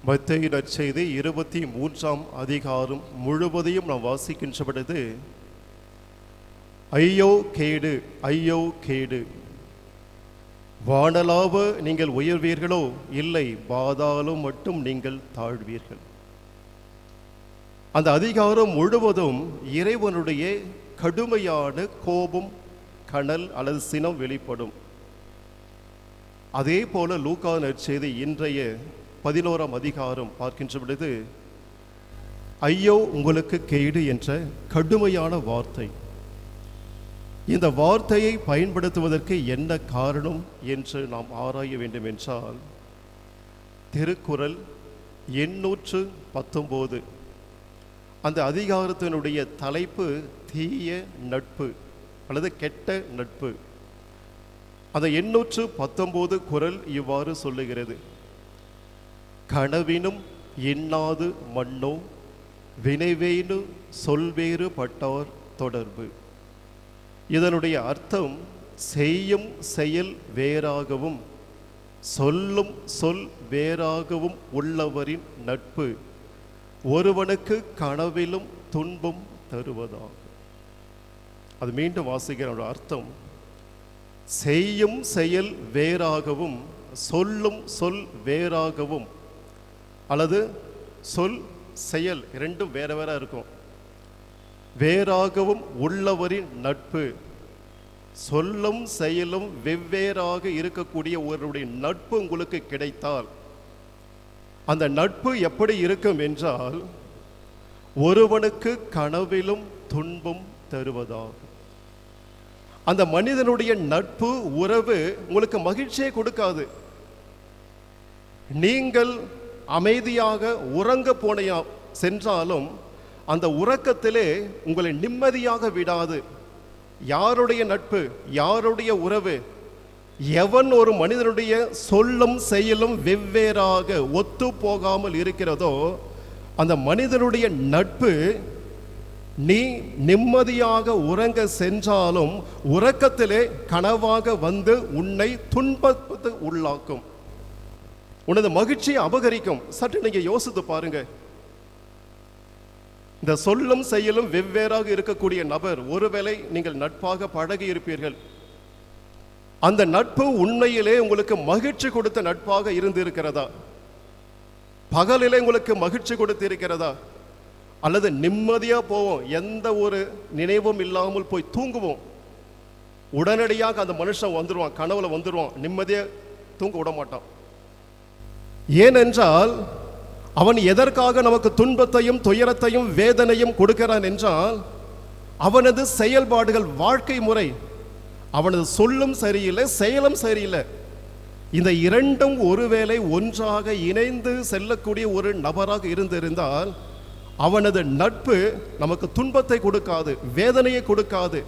மத்தேயு நற்செய்தி 23ஆம் அதிகாரம் முழுவதையும் நாம் வாசிக்கின்ற பொழுது, ஐயோ கேடு, ஐயோ கேடு, வானளாவ நீங்கள் உயர்வீர்களோ, இல்லை பாதாளம் மட்டும் நீங்கள் தாழ்வீர்கள். அந்த அதிகாரம் முழுவதும் இறைவனுடைய கடுமையான கோபம், கனல் அல்லது சினம் வெளிப்படும். அதே போல லூக்கா நற்செய்தி இன்றைய 11ஆம் அதிகாரம் பார்க்கின்ற பொழுது, ஐயோ உங்களுக்கு கேடு என்ற கடுமையான வார்த்தை. இந்த வார்த்தையை பயன்படுத்துவதற்கு என்ன காரணம் என்று நாம் ஆராய வேண்டும் என்றால், திருக்குறள் 819 அந்த அதிகாரத்தினுடைய தலைப்பு தீய நட்பு அல்லது கெட்ட நட்பு. அந்த 819 குறள் இவ்வாறு சொல்லுகிறது: கனவினும் எண்ணாது மண்ணோ, வினைவேனு சொல்வேறு பட்டார் தொடர்பு. இதனுடைய அர்த்தம், செய்யும் செயல் வேறாகவும் சொல்லும் சொல் வேறாகவும் உள்ளவரின் நட்பு ஒருவனுக்கு கனவிலும் துன்பம் தருவதாகும். அது மீண்டும் வாசிக்கிற அர்த்தம், செய்யும் செயல் வேறாகவும் சொல்லும் சொல் வேறாகவும், அல்லது சொல் செயல் இரண்டும் வேற வேற இருக்கும், வேறாகவும் உள்ளவரின் நட்பு. சொல்லும் செயலும் வெவ்வேறாக இருக்கக்கூடிய ஒருவருடைய நட்பு உங்களுக்கு கிடைத்தால், அந்த நட்பு எப்படி இருக்கும் என்றால், ஒருவனுக்கு கனவிலும் துன்பம் தருவதாகும். அந்த மனிதனுடைய நட்பு உறவு உங்களுக்கு மகிழ்ச்சியை கொடுக்காது. நீங்கள் அமைதியாக உறங்க போனையா சென்றாலும் அந்த உறக்கத்திலே உங்களை நிம்மதியாக விடாது. யாருடைய நட்பு, யாருடைய உறவு? எவன் ஒரு மனிதனுடைய சொல்லும் செயலும் வெவ்வேறாக ஒத்து போகாமல் இருக்கிறதோ, அந்த மனிதனுடைய நட்பு நீ நிம்மதியாக உறங்க சென்றாலும் உறக்கத்திலே கனவாக வந்து உன்னை துன்பத்துக்கு உள்ளாக்கும், உனது மகிழ்ச்சியை அபகரிக்கும். சற்று நீங்க யோசித்து பாருங்க. இந்த சொல்லும் செயலும் வெவ்வேறாக இருக்கக்கூடிய நபர், ஒருவேளை நீங்கள் நட்பாக பழகி இருப்பீர்கள், அந்த நட்பு உண்மையிலே உங்களுக்கு மகிழ்ச்சி கொடுத்த நட்பாக இருந்து இருக்கிறதா? பகலிலே உங்களுக்கு மகிழ்ச்சி கொடுத்து இருக்கிறதா? அல்லது நிம்மதியா போவோம், எந்த ஒரு நினைவும் இல்லாமல் போய் தூங்குவோம், உடனடியாக அந்த மனுஷன் வந்துடுவான், கனவுல வந்துடுவான், நிம்மதியா தூங்க விட மாட்டான். ஏனென்றால் அவன் எதற்காக நமக்கு துன்பத்தையும் துயரத்தையும் வேதனையும் கொடுக்கிறான் என்றால், அவனது செயல்பாடுகள், வாழ்க்கை முறை, அவனது சொல்லும் சரியில்லை, செயலும் சரியில்லை. இந்த இரண்டும் ஒருவேளை ஒன்றாக இணைந்து செல்லக்கூடிய ஒரு நபராக இருந்திருந்தால், அவனது நட்பு நமக்கு துன்பத்தை கொடுக்காது, வேதனையை கொடுக்காது,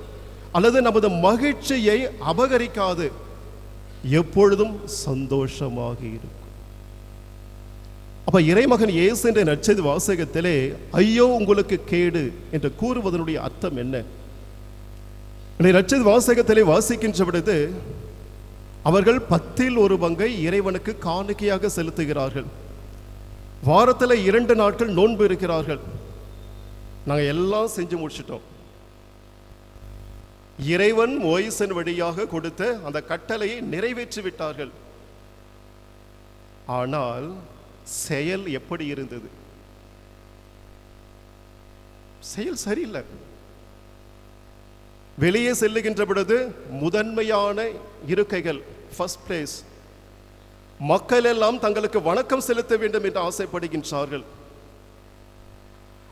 அல்லது நமது மகிழ்ச்சியை அபகரிக்காது, எப்பொழுதும் சந்தோஷமாக இருக்கும். அப்ப இறைமகன் இயேசு என்ற நற்செய்தி வாசகத்திலே ஐயோ உங்களுக்கு கேடு என்று கூறுவதனுடைய அர்த்தம் என்ன? நற்செய்தி வாசகத்திலே வாசிக்கின்ற பொழுது, அவர்கள் 10ல் 1 பங்கை இறைவனுக்கு காணிக்கையாக செலுத்துகிறார்கள். வாரத்தில் 2 நாட்கள் நோன்பு இருக்கிறார்கள். நாங்கள் எல்லாம் செஞ்சு முடிச்சிட்டோம். இறைவன் மோயிசன் வழியாக கொடுத்த அந்த கட்டளையை நிறைவேற்றி விட்டார்கள். ஆனால் செயல் எப்படி இருந்தது? செயல் சரியில்லை. வெளியே செல்லுகின்ற பொழுது முதன்மையான இருக்கைகள், ஃபர்ஸ்ட் பிளேஸ், மக்கள் எல்லாம் தங்களுக்கு வணக்கம் செலுத்த வேண்டும் என்று ஆசைப்படுகின்றார்கள்.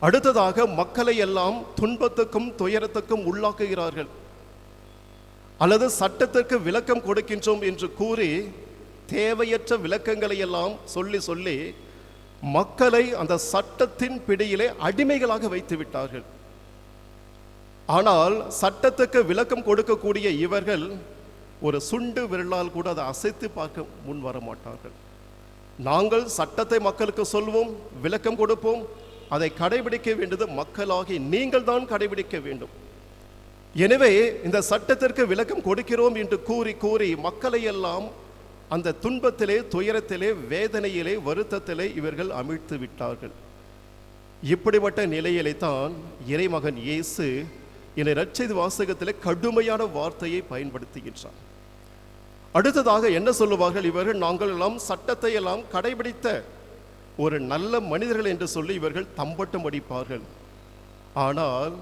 அடுத்ததாக மக்களை எல்லாம் துன்பத்துக்கும் துயரத்துக்கும் உள்ளாக்குகிறார்கள். அல்லது சட்டத்திற்கு விளக்கம் கொடுக்கின்றோம் என்று கூறி தேவையற்ற விளக்கங்களை எல்லாம் சொல்லி சொல்லி மக்களை அந்த சட்டத்தின் பிடியிலே அடிமைகளாக வைத்து விட்டார்கள். ஆனால் சட்டத்துக்கு விளக்கம் கொடுக்கக்கூடிய இவர்கள் ஒரு சுண்டு விரலால் கூட அதை அசைத்து பார்க்க முன் வர மாட்டார்கள். நாங்கள் சட்டத்தை மக்களுக்கு சொல்வோம், விளக்கம் கொடுப்போம், அதை கடைபிடிக்க வேண்டியது மக்களாகி நீங்கள் தான் கடைபிடிக்க வேண்டும். எனவே இந்த சட்டத்திற்கு விளக்கம் கொடுக்கிறோம் என்று கூறி கூறி மக்களை எல்லாம் அந்த துன்பத்திலே, துயரத்திலே, வேதனையிலே, வருத்தத்திலே இவர்கள் அமிழ்த்து விட்டார்கள். இப்படிப்பட்ட நிலையிலே தான் இறைமகன் இயேசு என்னை நற்செய்தி வாசகத்திலே கடுமையான வார்த்தையை பயன்படுத்துகின்றார். அடுத்ததாக என்ன சொல்லுவார்கள் இவர்கள்? நாங்கள் எல்லாம் சட்டத்தை எல்லாம் கடைபிடித்த ஒரு நல்ல மனிதர்கள் என்று சொல்லி இவர்கள் தம்பட்டம் அடிப்பார்கள். ஆனால்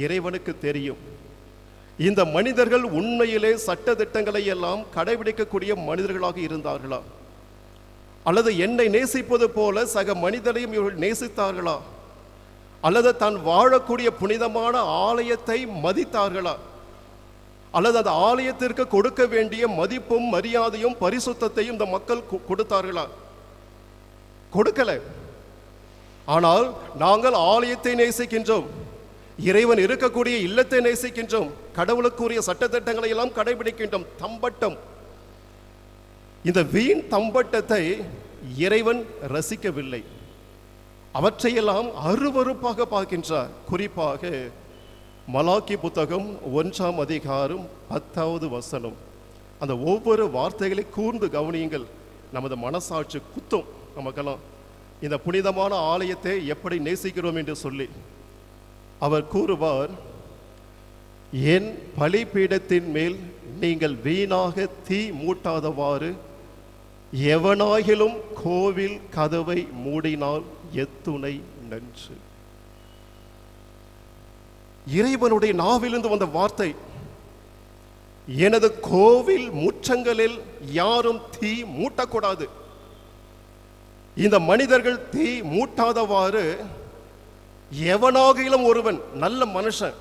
இறைவனுக்கு தெரியும், இந்த மனிதர்கள் உண்மையிலே சட்ட திட்டங்களை எல்லாம் கடைபிடிக்கக்கூடிய மனிதர்களாக இருந்தார்களா, அல்லது என்னை நேசிப்பது போல சக மனிதரையும் இவர்கள் நேசித்தார்களா, அல்லது தான் வாழக்கூடிய புனிதமான ஆலயத்தை மதித்தார்களா, அல்லது அந்த ஆலயத்திற்கு கொடுக்க வேண்டிய மதிப்பும் மரியாதையும் பரிசுத்தையும் இந்த மக்கள் கொடுத்தார்களா? கொடுக்கல. ஆனால் நாங்கள் ஆலயத்தை நேசிக்கின்றோம், இறைவன் இருக்கக்கூடிய இல்லத்தை நேசிக்கின்றோம், கடவுளுக்குரிய சட்டத்திட்டங்களை எல்லாம் கடைபிடிக்கின்றோம். தம்பட்டம். இந்த வீண் தம்பட்டத்தை இறைவன் ரசிக்கவில்லை. அவற்றையெல்லாம் அருவருப்பாக பார்க்கின்றார். குறிப்பாக மலாக்கி புத்தகம் 1ஆம் அதிகாரம் 10வது வசனம். அந்த ஒவ்வொரு வார்த்தைகளை கூர்ந்து கவனியுங்கள். நமது மனசாட்சி குத்தும் நமக்கெல்லாம். இந்த புனிதமான ஆலயத்தை எப்படி நேசிக்கிறோம் என்று சொல்லி அவர் கூறுவார், என் பலிபீடத்தின் மேல் நீங்கள் வீணாக தீ மூட்டாதவாறு எவனாகிலும் கோவில் கதவை மூடினால் எத்துணை நன்று. இறைவனுடைய நாவிலிருந்து வந்த வார்த்தை, எனது கோவில் முற்றங்களில் யாரும் தீ மூட்டக்கூடாது. இந்த மனிதர்கள் தீ மூட்டாதவாறு எவனாகிலும் ஒருவன், நல்ல மனுஷன்,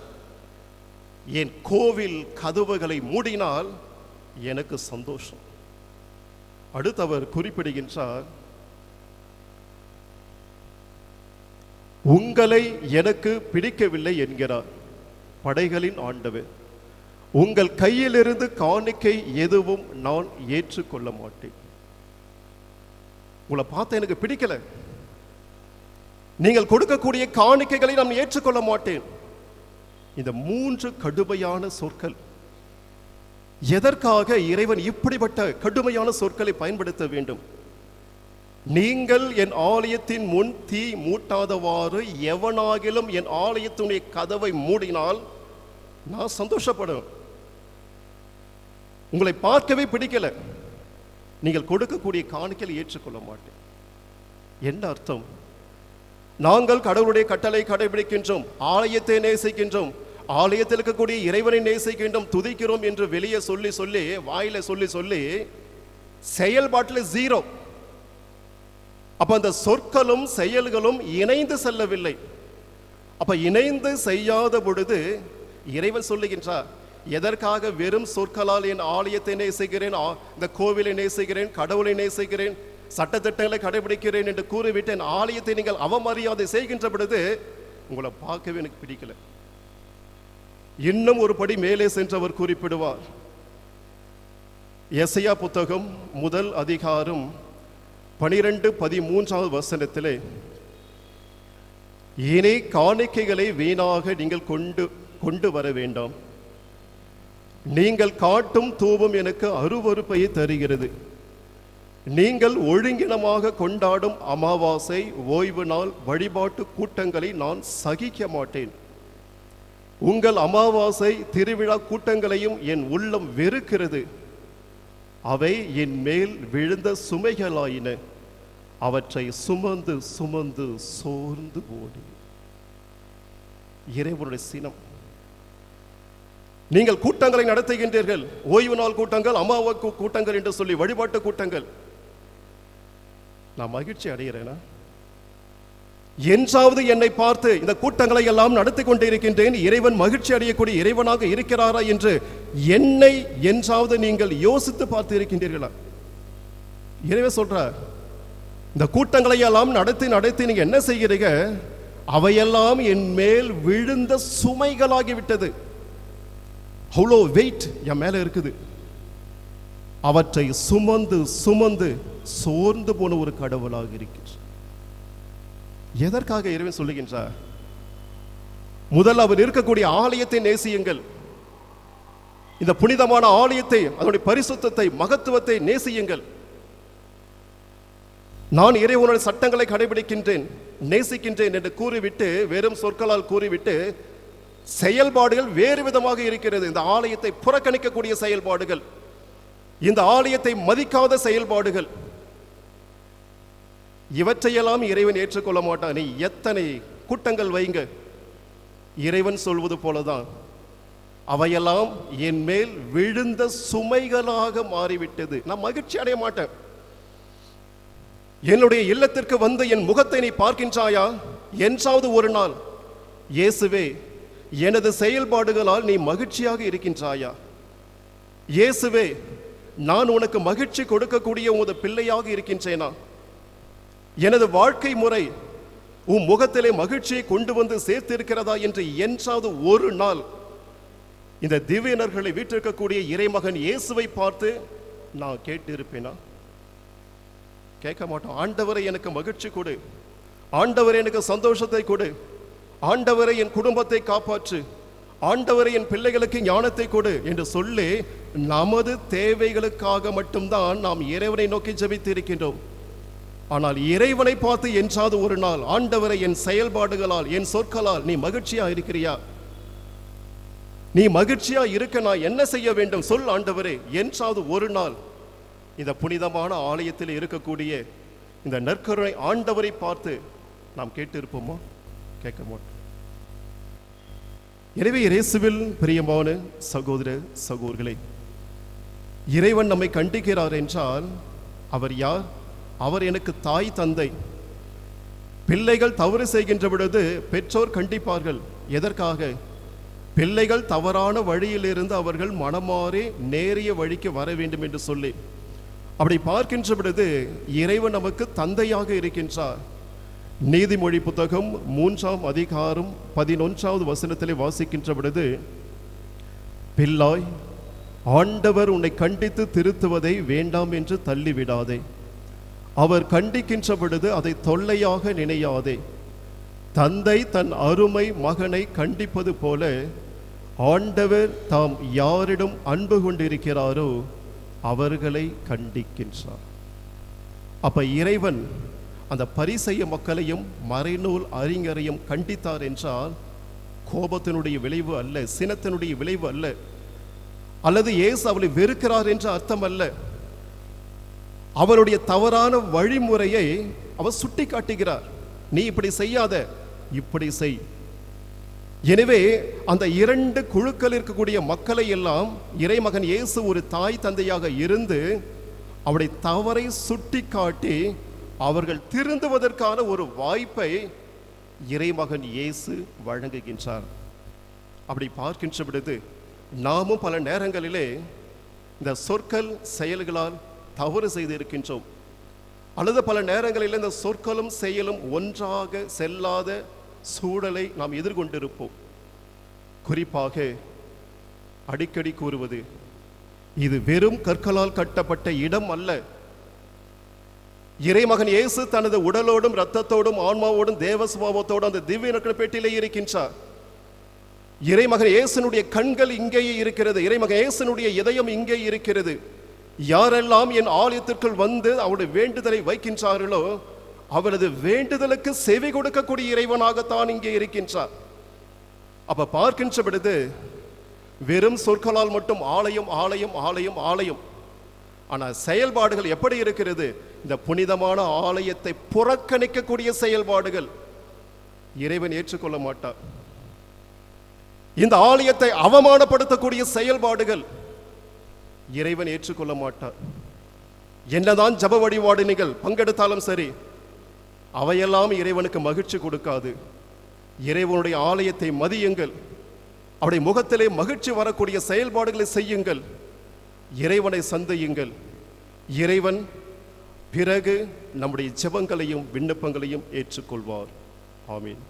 என் கோவில் கதவுகளை மூடினால் எனக்கு சந்தோஷம். அடுத்தவர் குறிப்பிடுகின்றார், உங்களை எனக்கு பிடிக்கவில்லை என்கிறார் படைகளின் ஆண்டவர். உங்கள் கையிலிருந்து காணிக்கை எதுவும் நான் ஏற்றுக்கொள்ள மாட்டேன். உங்களை பார்த்த எனக்கு பிடிக்கல, நீங்கள் கொடுக்கக்கூடிய காணிக்கைகளை நான் ஏற்றுக்கொள்ள மாட்டேன். இந்த 3 கடுமையான சொற்கள். எதற்காக இறைவன் இப்படிப்பட்ட கடுமையான சொற்களை பயன்படுத்த வேண்டும்? நீங்கள் என் ஆலயத்தின் முன் தீ மூட்டாதவாறு எவனாகிலும் என் ஆலயத்தினுடைய கதவை மூடினால் நான் சந்தோஷப்படுவேன். உங்களை பார்க்கவே பிடிக்கல, நீங்கள் கொடுக்கக்கூடிய காணிக்கையை ஏற்றுக்கொள்ள மாட்டேன். என்ன அர்த்தம்? நாங்கள் கடவுளுடைய கட்டளை கடைபிடிக்கின்றோம், ஆலயத்தை நேசிக்கின்றோம், ஆலயத்தில் இருக்கக்கூடிய இறைவனை நேசிக்கின்றோம், துதிக்கிறோம் என்று வெளியே சொல்லி சொல்லி, வாயில சொல்லி சொல்லி செயல்பாட்டில் ஜீரோ. அப்ப அந்த சொற்களும் செயல்களும் இணைந்து செல்லவில்லை. அப்ப இணைந்து செய்யாத பொழுது இறைவன் சொல்லுகின்றார், எதற்காக வெறும் சொற்களால் என் ஆலயத்தை நேசிக்கிறேன், இந்த கோவிலை நேசிக்கிறேன், கடவுளை நேசிக்கிறேன், சட்டத்திட்டங்களை கடைபிடிக்கிறேன் என்று கூறிவிட்டு என் ஆலயத்தை நீங்கள் அவமரியாதை செய்கின்ற பொழுது உங்களை பார்க்கவே எனக்கு பிடிக்கல. இன்னும் ஒரு படி மேலே சென்றவர் குறிப்பிடுவார். எசையா புத்தகம் 1 அதிகாரம் 12-13வது வசனத்திலே, இனி காணிக்கைகளை வீணாக நீங்கள் கொண்டு வர வேண்டாம், நீங்கள் காட்டும் தூபம் எனக்கு அருவருப்பையை தருகிறது. நீங்கள் ஒழுங்கினமாக கொண்டாடும் அமாவாசை, ஓய்வு நாள், வழிபாட்டு கூட்டங்களை நான் சகிக்க மாட்டேன். உங்கள் அமாவாசை திருவிழா கூட்டங்களையும் என் உள்ளம் வெறுக்கிறது. அவை என் மேல் விழுந்த சுமைகளாயின, அவற்றை சுமந்து சுமந்து சோர்ந்து ஓடி. இறைவனுடைய சினம். நீங்கள் கூட்டங்களை நடத்துகின்றீர்கள், ஓய்வு நாள் கூட்டங்கள், அமாவாசை கூட்டங்கள் என்று சொல்லி வழிபாட்டு கூட்டங்கள். நான் மகிழ்ச்சி அடைகிறேனா? என்றாவது என்னை பார்த்து இந்த கூட்டங்களை எல்லாம் நடத்தி கொண்டிருக்கின்றேன், இறைவன் மகிழ்ச்சி அடையக்கூடிய இறைவனாக இருக்கிறாரா என்று என்னை என்றாவது நீங்கள் யோசித்து பார்த்து இருக்கின்றீர்களா? இறைவன் சொல்றார், இந்த கூட்டங்களை எல்லாம் நடத்தி நடத்தி நீங்க என்ன செய்கிறீங்க? அவையெல்லாம் என் மேல் விழுந்த சுமைகளாகிவிட்டது. அவ்வளோ வெயிட் என் மேல இருக்குது. அவற்றை சுமந்து சுமந்து சோர்ந்து போன ஒரு கடவுளாக இருக்கிறார். எதற்காக இறைவன் சொல்லுகின்றார்? முதல் அவர் இருக்கக்கூடிய ஆலயத்தை நேசியுங்கள். இந்த புனிதமான ஆலயத்தை, அதனுடைய பரிசுத்தத்தை, மகத்துவத்தை நேசியுங்கள். நான் இறைவனுடைய சட்டங்களை கடைபிடிக்கின்றேன், நேசிக்கின்றேன் என்று கூறிவிட்டு, வெறும் சொற்களால் கூறிவிட்டு, செயல்பாடுகள் வேறு விதமாக இருக்கிறது. இந்த ஆலயத்தை புறக்கணிக்கக்கூடிய செயல்பாடுகள், இந்த ஆலயத்தை மதிக்காத செயல்பாடுகள், இவற்றையெல்லாம் இறைவன் ஏற்றுக்கொள்ள மாட்டான். நீ எத்தனை கூட்டங்கள் வைங்க, இறைவன் சொல்வது போலதான், அவையெல்லாம் என் மேல் விழுந்த சுமைகளாக மாறிவிட்டது. நான் மகிழ்ச்சி அடைய மாட்டேன். என்னுடைய இல்லத்திற்கு வந்து என் முகத்தை நீ பார்க்கின்றாயா என்றாவது ஒரு நாள், இயேசுவே எனது செயல்பாடுகளால் நீ மகிழ்ச்சியாக இருக்கின்றாயா? இயேசுவே நான் உனக்கு மகிழ்ச்சி கொடுக்கக்கூடிய உமது பிள்ளையாக இருக்கின்றேனா? எனது வாழ்க்கை முறை உன் முகத்திலே மகிழ்ச்சியை கொண்டு வந்து சேர்த்திருக்கிறதா என்று என்றாவது ஒரு நாள் இந்த திவ்யனர்களை வீட்டிருக்கக்கூடிய இறைமகன் இயேசுவை பார்த்து நான் கேட்டு இருப்பேனா? கேட்க மாட்டோம். ஆண்டவரை எனக்கு மகிழ்ச்சி கொடு, ஆண்டவரை எனக்கு சந்தோஷத்தை கொடு, ஆண்டவரை என் குடும்பத்தை காப்பாற்று, ஆண்டவரை என் பிள்ளைகளுக்கு ஞானத்தை கொடு என்று சொல்லி நமது தேவைகளுக்காக மட்டும்தான் நாம் இறைவனை நோக்கி ஜெபித்து இருக்கின்றோம். ஆனால் இறைவனை பார்த்து என்றாவது ஒரு நாள், ஆண்டவரை என் செயல்பாடுகளால், என் சொற்களால் நீ மகிழ்ச்சியா இருக்கிறியா? நீ மகிழ்ச்சியா இருக்க நான் என்ன செய்ய வேண்டும் சொல் ஆண்டவரே என்றாவது ஒரு நாள் இந்த புனிதமான ஆலயத்தில் இருக்கக்கூடிய இந்த நற்கருணை ஆண்டவரை பார்த்து நாம் கேட்டு இருப்போமோ? கேட்க மாட்டோம். எனவே இயேசுவில் பிரியமான சகோதர சகோதரிகளே, இறைவன் நம்மை கண்டிக்கிறார் என்றால் அவர் யார்? அவர் எனக்கு தாய் தந்தை. பிள்ளைகள் தவறு செய்கின்ற பொழுது பெற்றோர் கண்டிப்பார்கள். எதற்காக? பிள்ளைகள் தவறான வழியிலிருந்து அவர்கள் மனமாறி நேரிய வழிக்கு வர வேண்டும் என்று சொல்லி. அப்படி பார்க்கின்ற பொழுது இறைவன் நமக்கு தந்தையாக இருக்கின்றார். நீதிமொழி புத்தகம் 3ஆம் அதிகாரம் 11வது வசனத்திலே வாசிக்கின்ற பொழுது, பிள்ளாய், ஆண்டவர் உன்னை கண்டித்து திருத்துவதை வேண்டாம் என்று தள்ளிவிடாதே, அவர் கண்டிக்கின்ற பொழுது அதை தொல்லையாக நினையாதே. தந்தை தன் அருமை மகனை கண்டிப்பது போல ஆண்டவர் தாம் யாரிடம் அன்பு கொண்டிருக்கிறாரோ அவர்களை கண்டிக்கின்றார். அப்ப இறைவன் அந்த பரிசேய மக்களையும் மறைநூல் அறிஞரையும் கண்டித்தார் என்றால் கோபத்தினுடைய விளைவு அல்ல, சினத்தினுடைய விளைவு அல்ல, அல்லது இயேசு அவளை வெறுக்கிறார் என்று அர்த்தம் அல்ல. அவருடைய தவறான வழிமுறையை அவர் சுட்டி காட்டுகிறார். நீ இப்படி செய்யாத, இப்படி செய். எனவே அந்த இரண்டு குழுக்கள் இருக்கக்கூடிய மக்களை எல்லாம் இறைமகன் இயேசு ஒரு தாய் தந்தையாக இருந்து அவருடைய தவறை சுட்டி காட்டி அவர்கள் திருந்துவதற்கான ஒரு வாய்ப்பை இறைமகன் இயேசு வழங்குகின்றார். அப்படி பார்க்கின்ற பொழுது நாமும் பல நேரங்களிலே இந்த சொற்கள் செயல்களால் தவறு செய்து இருக்கின்றோம். அல்லது பல நேரங்களில் இந்த சொற்களும் செயலும் ஒன்றாக செல்லாத சூழலை நாம் எதிர்கொண்டிருப்போம். குறிப்பாக அடிக்கடி கூறுவது, இது வெறும் கற்களால் கட்டப்பட்ட இடம் அல்ல. இறைமகன் இயேசு தனது உடலோடும் இரத்தத்தோடும் ஆன்மாவோடும் தேவ சுபாவத்தோடும் அந்த திவ்ய நற்கருணை பெட்டியிலே இருக்கின்றார். இறைமகன் இயேசுனுடைய கண்கள் இங்கேயே இருக்கிறது. இறைமகன் இயேசுனுடைய இதயம் இங்கே இருக்கிறது. யாரெல்லாம் என் ஆலயத்திற்குள் வந்து அவருடைய வேண்டுதலை வைக்கின்றார்களோ அவரது வேண்டுதலுக்கு செவி கொடுக்கக்கூடிய இறைவனாகத்தான் இங்கே இருக்கின்றார். அப்ப பார்க்கின்ற பொழுது வெறும் சொற்களால் மட்டும் ஆலயம் ஆலயம் ஆலயம் ஆலயம், ஆனால் செயல்பாடுகள் எப்படி இருக்கிறது? இந்த புனிதமான ஆலயத்தை புறக்கணிக்கக்கூடிய செயல்பாடுகள் இறைவன் ஏற்றுக்கொள்ள மாட்டார். இந்த ஆலயத்தை அவமானப்படுத்தக்கூடிய செயல்பாடுகள் இறைவன் ஏற்றுக்கொள்ள மாட்டார். என்னதான் ஜப வழிபாடு நீங்கள் பங்கெடுத்தாலும் சரி, அவையெல்லாம் இறைவனுக்கு மகிழ்ச்சி கொடுக்காது. இறைவனுடைய ஆலயத்தை மதியுங்கள், அவருடைய முகத்திலே மகிழ்ச்சி வரக்கூடிய செயல்பாடுகளை செய்யுங்கள், இறைவனை சந்தியுங்கள். இறைவன் பிறகு நம்முடைய ஜெபங்களையும் விண்ணப்பங்களையும் ஏற்றுக்கொள்வார். ஆமீன்.